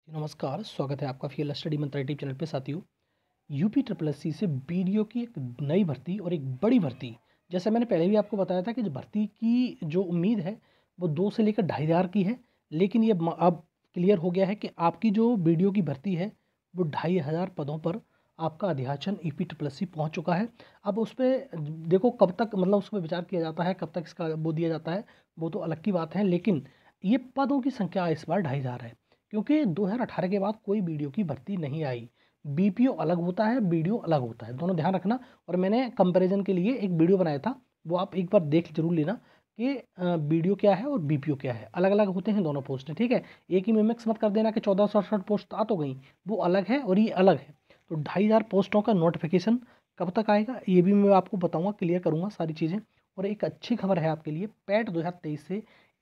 नमस्कार, स्वागत है आपका फीएल स्टडी मंत्रा यूट्यूब चैनल पे। साथियों, यूपी ट्रिपल एससी से बीडीओ की एक नई भर्ती और एक बड़ी भर्ती, जैसे मैंने पहले भी आपको बताया था कि जो भर्ती की जो उम्मीद है वो 2 से लेकर 2,500 की है, लेकिन ये अब क्लियर हो गया है कि आपकी जो बीडीओ की भर्ती है वो 2,500 पदों पर आपका अध्याचन यूपी ट्रिपल एससी पहुँच चुका है। अब उस पर देखो कब तक मतलब उस पर विचार किया जाता है, कब तक इसका वो दिया जाता है, वो तो अलग की बात है, लेकिन ये पदों की संख्या इस बार 2,500 है, क्योंकि 2018 के बाद कोई बीडीओ की भर्ती नहीं आई। बीपीओ अलग होता है, बीडीओ अलग होता है, दोनों ध्यान रखना। और मैंने कंपैरिजन के लिए एक वीडियो बनाया था, वो आप एक बार देख जरूर लेना कि बीडीओ क्या है और बीपीओ क्या है। अलग अलग होते हैं दोनों पोस्टें, ठीक है। एक ही में मिक्स मत कर देना कि 1468 पोस्ट आ तो गई, वो अलग है और ये अलग है। तो 2,500 पोस्टों का नोटिफिकेशन कब तक आएगा ये भी मैं आपको बताऊंगा, क्लियर करूंगा सारी चीज़ें। और एक अच्छी खबर है आपके लिए, पैट 2023 से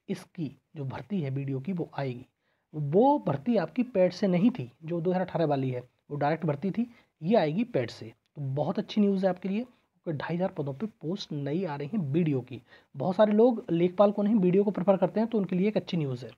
इसकी जो भर्ती है बीडीओ की वो आएगी। वो भर्ती आपकी पैड से नहीं थी जो 2018 वाली है, वो डायरेक्ट भर्ती थी, ये आएगी पैड से। तो बहुत अच्छी न्यूज़ है आपके लिए कि 2,500 पदों पे पोस्ट नई आ रही हैं बीडीओ की। बहुत सारे लोग लेखपाल को नहीं बीडीओ को प्रेफर करते हैं, तो उनके लिए एक अच्छी न्यूज़ है।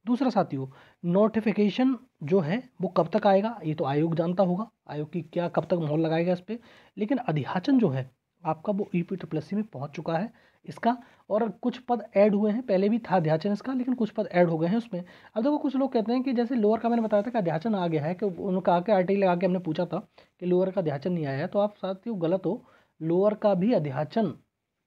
दूसरा साथियों, नोटिफिकेशन जो है वो कब तक आएगा ये तो आयोग जानता होगा, आयोग की क्या कब तक मोहर लगाएगा इस पर। लेकिन अधियाचन जो है आपका वो यूपी ट्रिपल एससी में पहुंच चुका है इसका, और कुछ पद ऐड हुए हैं। पहले भी था अध्याचन इसका, लेकिन कुछ पद ऐड हो गए हैं उसमें। अब देखो कुछ लोग कहते हैं कि जैसे लोअर का मैंने बताया था कि अध्याचन आ गया है, कि उन्होंने कहा कि आरटीआई लगा के हमने पूछा था कि लोअर का अध्याचन नहीं आया है, तो आप साथियों गलत हो। लोअर का भी अध्याचन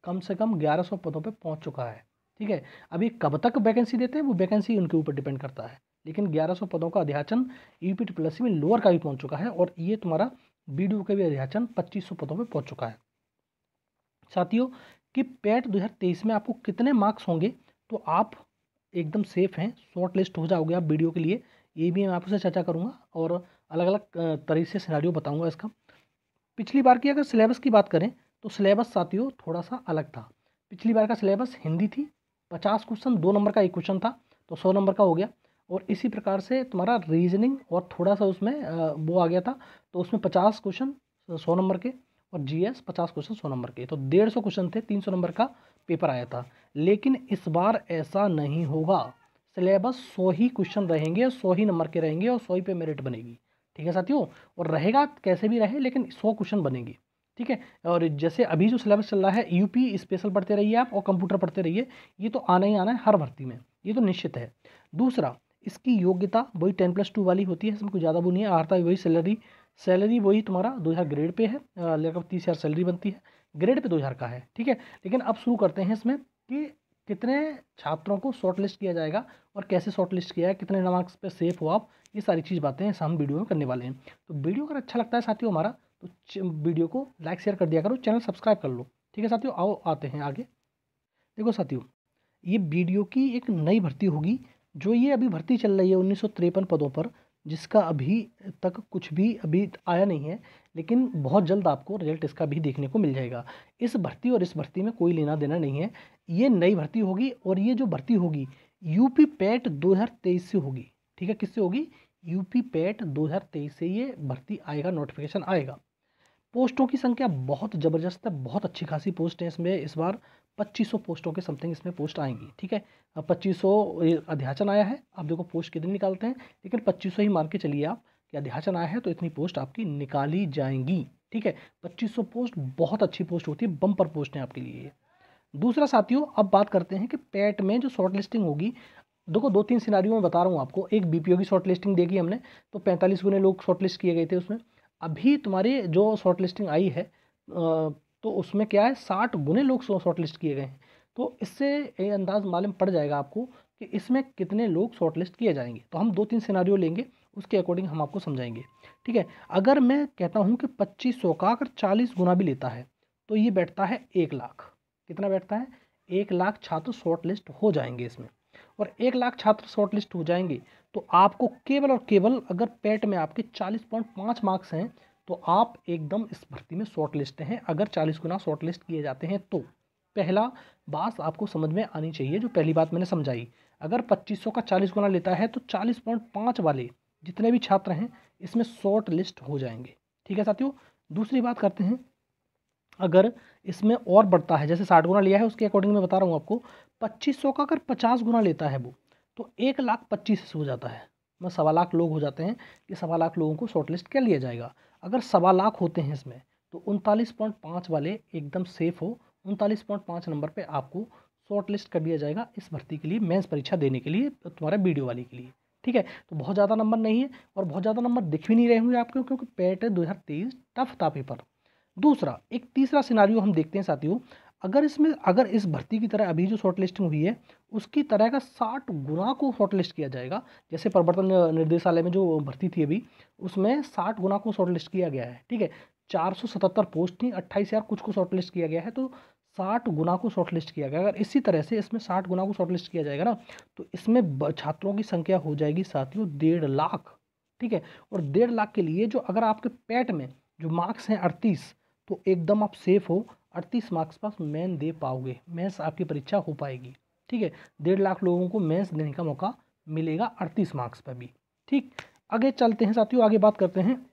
कम से कम 1100 पदों पर पहुँच चुका है, ठीक है। अभी कब तक वैकेंसी देते हैं वो वैकेंसी उनके ऊपर डिपेंड करता है, लेकिन 1100 पदों का अध्याचन यूपी ट्रिपल एससी में लोअर का भी पहुंच चुका है, और ये तुम्हारा बीडीओ का भी अध्याचन 2500 पदों पे पहुंच चुका है। साथियों, कि पैट 2023 में आपको कितने मार्क्स होंगे तो आप एकदम सेफ हैं, शॉर्ट लिस्ट हो जाओगे आप बीडीओ के लिए, ये भी मैं आपसे चर्चा करूंगा और अलग अलग तरीके से सिनेरियो बताऊंगा इसका। पिछली बार की अगर सिलेबस की बात करें तो सिलेबस साथियों थोड़ा सा अलग था। पिछली बार का सिलेबस हिंदी थी, 50 क्वेश्चन, 2 नंबर का एक क्वेश्चन था, तो 100 नंबर का हो गया। और इसी प्रकार से तुम्हारा रीजनिंग और थोड़ा सा उसमें वो आ गया था, तो उसमें 50 क्वेश्चन 100 नंबर के, और जीएस 50 क्वेश्चन 100 नंबर के, तो 150 क्वेश्चन थे, 300 नंबर का पेपर आया था। लेकिन इस बार ऐसा नहीं होगा, सिलेबस 100 ही क्वेश्चन रहेंगे, 100 ही नंबर के रहेंगे और 100 ही पे मेरिट बनेगी, ठीक है साथियों। और रहेगा कैसे भी रहे, लेकिन 100 क्वेश्चन बनेंगे, ठीक है। और जैसे अभी जो सिलेबस चल रहा है, यूपी स्पेशल पढ़ते रहिए आप और कंप्यूटर पढ़ते रहिए, ये तो आना ही आना है हर भर्ती में, ये तो निश्चित है। दूसरा, इसकी योग्यता वही 10+2 वाली होती है, इसमें कोई ज़्यादा वो नहीं है। आता है वही सैलरी, सैलरी वही तुम्हारा 2,000 ग्रेड पे है, लगभग 30,000 सैलरी बनती है, ग्रेड पे 2,000 का है, ठीक है। लेकिन अब शुरू करते हैं इसमें कि कितने छात्रों को शॉर्ट लिस्ट किया जाएगा और कैसे शॉर्ट लिस्ट किया है, कितने मार्क्स पे सेफ हो आप, ये सारी चीज़ बातें हम वीडियो में करने वाले हैं। तो वीडियो अगर अच्छा लगता है साथियों हमारा, तो वीडियो को लाइक शेयर कर दिया करो, चैनल सब्सक्राइब कर लो, ठीक है साथियों। आओ आते हैं आगे। देखो साथियों, ये वीडियो की एक नई भर्ती होगी, जो ये अभी भर्ती चल रही है 1953 पदों पर, जिसका अभी तक कुछ भी अभी आया नहीं है, लेकिन बहुत जल्द आपको रिजल्ट इसका भी देखने को मिल जाएगा। इस भर्ती और इस भर्ती में कोई लेना देना नहीं है, ये नई भर्ती होगी, और ये जो भर्ती होगी यूपी पैट 2023 से होगी, ठीक है। किससे होगी? यूपी पैट 2023 से ये भर्ती आएगा, नोटिफिकेशन आएगा। पोस्टों की संख्या बहुत ज़बरदस्त है, बहुत अच्छी खासी पोस्ट है इसमें इस बार। 2500 पोस्टों के समथिंग इसमें पोस्ट आएंगी, ठीक है। अब 2500 अध्याचन आया है, आप देखो पोस्ट कितनी निकालते हैं, लेकिन 2500 ही मान के चलिए आप कि अध्याचन आया है तो इतनी पोस्ट आपकी निकाली जाएंगी, ठीक है। 2500 पोस्ट बहुत अच्छी पोस्ट होती है, बम्पर पोस्ट है आपके लिए। दूसरा साथियों, अब बात करते हैं कि पैट में जो शॉर्ट लिस्टिंग होगी, देखो 2-3 सिनारियों में बता रहा हूँ आपको। एक बीपीओ की शॉर्ट लिस्टिंग देखी हमने, तो 45 गुने लोग शॉर्ट लिस्ट किए गए थे उसमें। अभी तुम्हारी जो शॉर्ट लिस्टिंग आई है तो उसमें क्या है, 60 गुने लोग शॉर्ट लिस्ट किए गए हैं। तो इससे ये अंदाज मालूम पड़ जाएगा आपको कि इसमें कितने लोग शॉर्ट लिस्ट किए जाएंगे। तो हम 2-3 सिनारियो लेंगे, उसके अकॉर्डिंग हम आपको समझाएंगे, ठीक है। अगर मैं कहता हूँ कि 2500 का अगर 40 गुना भी लेता है तो ये बैठता है 1 लाख। कितना बैठता है? 1 लाख छात्र शॉर्ट लिस्ट हो जाएंगे इसमें। और 1 लाख छात्र शॉर्ट लिस्ट हो जाएंगे तो आपको केवल और केवल, अगर पैट में आपके 40.5 मार्क्स हैं तो आप एकदम इस भर्ती में शॉर्ट लिस्ट हैं, अगर 40 गुना शॉर्ट लिस्ट किए जाते हैं तो। पहला बात आपको समझ में आनी चाहिए, जो पहली बात मैंने समझाई, अगर 2500 का 40 गुना लेता है तो 40.5 वाले जितने भी छात्र हैं इसमें शॉर्ट लिस्ट हो जाएंगे, ठीक है साथियों। दूसरी बात करते हैं, अगर इसमें और बढ़ता है, जैसे 60 गुना लिया है उसके अकॉर्डिंग मैं बता रहा हूँ आपको, 2500 का अगर 50 गुना लेता है वो, तो 1,25,000 हो जाता है, में 1.25 लाख लोग हो जाते हैं कि 1.25 लाख लोगों को शॉर्ट लिस्ट कर लिया जाएगा। अगर 1.25 लाख होते हैं इसमें तो 39.5 वाले एकदम सेफ हो, 39.5 नंबर पे आपको शॉर्ट लिस्ट कर दिया जाएगा इस भर्ती के लिए, मेंस परीक्षा देने के लिए, तुम्हारे वीडियो वाली के लिए। ठीक है, तो बहुत ज़्यादा नंबर नहीं है और बहुत ज़्यादा नंबर दिख भी नहीं रहे होंगे आपको, क्योंकि पेट 2023 टफ था पेपर। दूसरा, एक तीसरा सिनारियो हम देखते हैं साथियों, अगर इस भर्ती की तरह अभी जो शॉर्ट लिस्टिंग हुई है उसकी तरह का 60 गुना को शॉर्ट लिस्ट किया जाएगा, जैसे प्रवर्तन निर्देशालय में जो भर्ती थी अभी उसमें 60 गुना को शॉर्ट लिस्ट किया गया है। ठीक है, 477 पोस्ट थी, 28,000 कुछ को शॉर्ट लिस्ट किया गया है, तो 60 गुना को शॉर्ट लिस्ट किया गया। अगर इसी तरह से इसमें 60 गुना को शॉर्ट लिस्ट किया जाएगा ना, तो इसमें छात्रों की संख्या हो जाएगी साथियों 1.5 लाख। ठीक है, और 1.5 लाख के लिए जो अगर आपके पैट में जो मार्क्स हैं 38, तो एकदम आप सेफ हो, 38 मार्क्स पास मेन दे पाओगे, मेंस आपकी परीक्षा हो पाएगी। ठीक है, 1.5 लाख लोगों को मेंस देने का मौका मिलेगा 38 मार्क्स पर भी। ठीक, आगे चलते हैं साथियों, आगे बात करते हैं।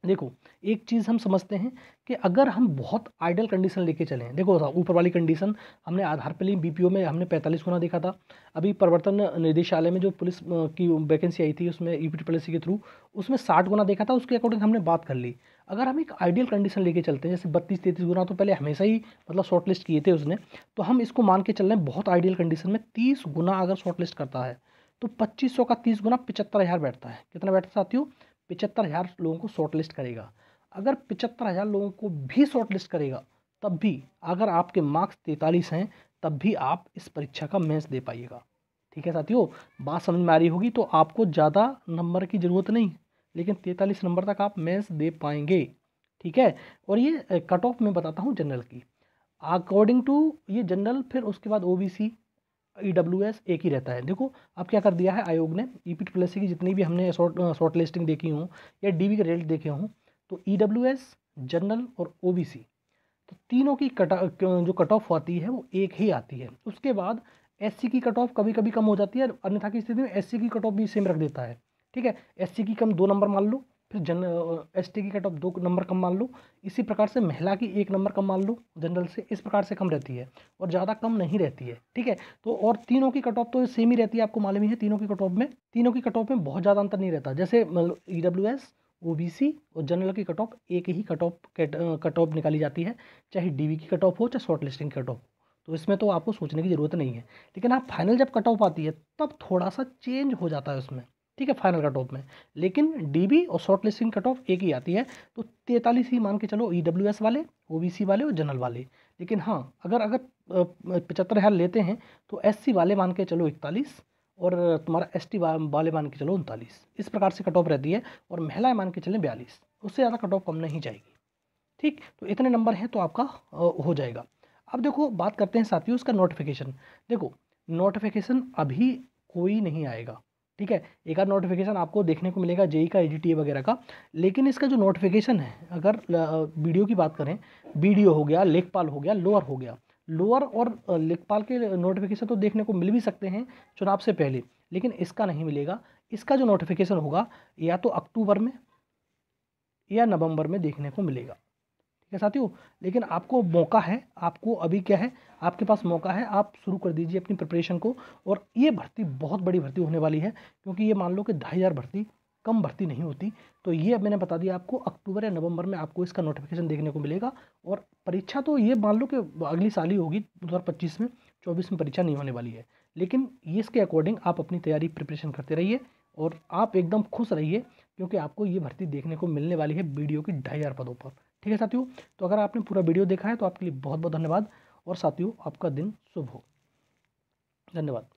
देखो, एक चीज़ हम समझते हैं कि अगर हम बहुत आइडियल कंडीशन लेके चलें, देखो ऊपर वाली कंडीशन हमने आधार पे ली, बीपीओ में हमने 45 गुना देखा था, अभी प्रवर्तन निदेशालय में जो पुलिस की वैकेंसी आई थी उसमें यूपीट्रिपलएससी के थ्रू उसमें 60 गुना देखा था, उसके अकॉर्डिंग हमने बात कर ली। अगर हम एक आइडियल कंडीशन लेके चलते हैं, जैसे 32-33 गुना तो पहले हमेशा ही मतलब शॉर्ट लिस्ट किए थे उसने, तो हम इसको मान के चल रहे हैं बहुत आइडियल कंडीशन में 30 गुना अगर शॉर्ट लिस्ट करता है तो 2500 का 30 गुना 75,000 बैठता है। कितना बैठता है साथियों? 75,000 लोगों को शॉर्ट लिस्ट करेगा। अगर 75,000 लोगों को भी शॉर्ट लिस्ट करेगा, तब भी अगर आपके मार्क्स 43 हैं तब भी आप इस परीक्षा का मेंस दे पाइएगा। ठीक है साथियों, बात समझ में आ रही होगी, तो आपको ज़्यादा नंबर की ज़रूरत नहीं, लेकिन 43 नंबर तक आप मेंस दे पाएंगे। ठीक है, और ये कट ऑफ में बताता हूँ जनरल की, अकॉर्डिंग टू ये जनरल, फिर उसके बाद ओबीसी ईडब्ल्यूएस एक ही रहता है। देखो अब क्या कर दिया है आयोग ने, ईपीट्रिपलएससी की जितनी भी हमने शॉर्ट लिस्टिंग देखी हूँ या डीवी के रेट देखे हों, तो ईडब्ल्यूएस, जनरल और ओबीसी, तो तीनों की जो कट ऑफ आती है वो एक ही आती है। उसके बाद एससी की कट ऑफ कभी कभी कम हो जाती है, अन्यथा की स्थिति में एससी की कट ऑफ भी सेम रख देता है। ठीक है, एससी की कम 2 नंबर मान लो, फिर एसटी की कट ऑफ 2 नंबर कम मान लो, इसी प्रकार से महिला की 1 नंबर कम मान लो जनरल से, इस प्रकार से कम रहती है और ज़्यादा कम नहीं रहती है। ठीक है, तो और तीनों की कट ऑफ तो सेम ही रहती है, आपको मालूम ही है, तीनों की कट ऑफ में बहुत ज़्यादा अंतर नहीं रहता। जैसे ईडब्ल्यूएस, ओबीसी और जनरल की कट ऑफ एक ही कट ऑफ निकाली जाती है, चाहे डीवी की कट ऑफ हो चाहे शॉर्ट लिस्टिंग की कट ऑफ, तो इसमें तो आपको सोचने की ज़रूरत नहीं है। लेकिन आप फाइनल जब कट ऑफ आती है तब थोड़ा सा चेंज हो जाता है उसमें। ठीक है, फाइनल कट ऑफ में, लेकिन डीबी और शॉर्ट लिस्टिंग कट ऑफ एक ही आती है, तो 43 ही मान के चलो ईडब्ल्यूएस वाले, ओबीसी वाले और जनरल वाले। लेकिन हाँ, अगर 75,000 लेते हैं तो एससी वाले मान के चलो 41 और तुम्हारा एसटी वाले मान के चलो 39, इस प्रकार से कट ऑफ रहती है, और महिलाएं मान के चलें 42, उससे ज़्यादा कट ऑफ कम नहीं जाएगी। ठीक, तो इतने नंबर हैं तो आपका हो जाएगा। अब देखो बात करते हैं साथियों इसका नोटिफिकेशन। देखो नोटिफिकेशन अभी कोई नहीं आएगा। ठीक है, एक आध नोटिफिकेशन आपको देखने को मिलेगा जेई का, एजीटीए वगैरह का, लेकिन इसका जो नोटिफिकेशन है, अगर वीडियो की बात करें, वीडियो हो गया, लेखपाल हो गया, लोअर हो गया, लोअर और लेखपाल के नोटिफिकेशन तो देखने को मिल भी सकते हैं चुनाव से पहले, लेकिन इसका नहीं मिलेगा। इसका जो नोटिफिकेशन होगा या तो अक्टूबर में या नवंबर में देखने को मिलेगा। ठीक है साथियों, लेकिन आपको मौका है, आपको अभी क्या है, आपके पास मौका है, आप शुरू कर दीजिए अपनी प्रिपरेशन को। और ये भर्ती बहुत बड़ी भर्ती होने वाली है, क्योंकि ये मान लो कि 2,500 भर्ती कम भर्ती नहीं होती। तो ये अब मैंने बता दिया आपको, अक्टूबर या नवंबर में आपको इसका नोटिफिकेशन देखने को मिलेगा। और परीक्षा तो ये मान लो कि अगली साल ही होगी, 2025 में, 24 में परीक्षा नहीं होने वाली है। लेकिन ये इसके अकॉर्डिंग आप अपनी तैयारी प्रिपरेशन करते रहिए और आप एकदम खुश रहिए, क्योंकि आपको ये भर्ती देखने को मिलने वाली है वीडियो की 2,500 पदों पर। ठीक है साथियों, तो अगर आपने पूरा वीडियो देखा है तो आपके लिए बहुत बहुत धन्यवाद, और साथियों आपका दिन शुभ हो। धन्यवाद।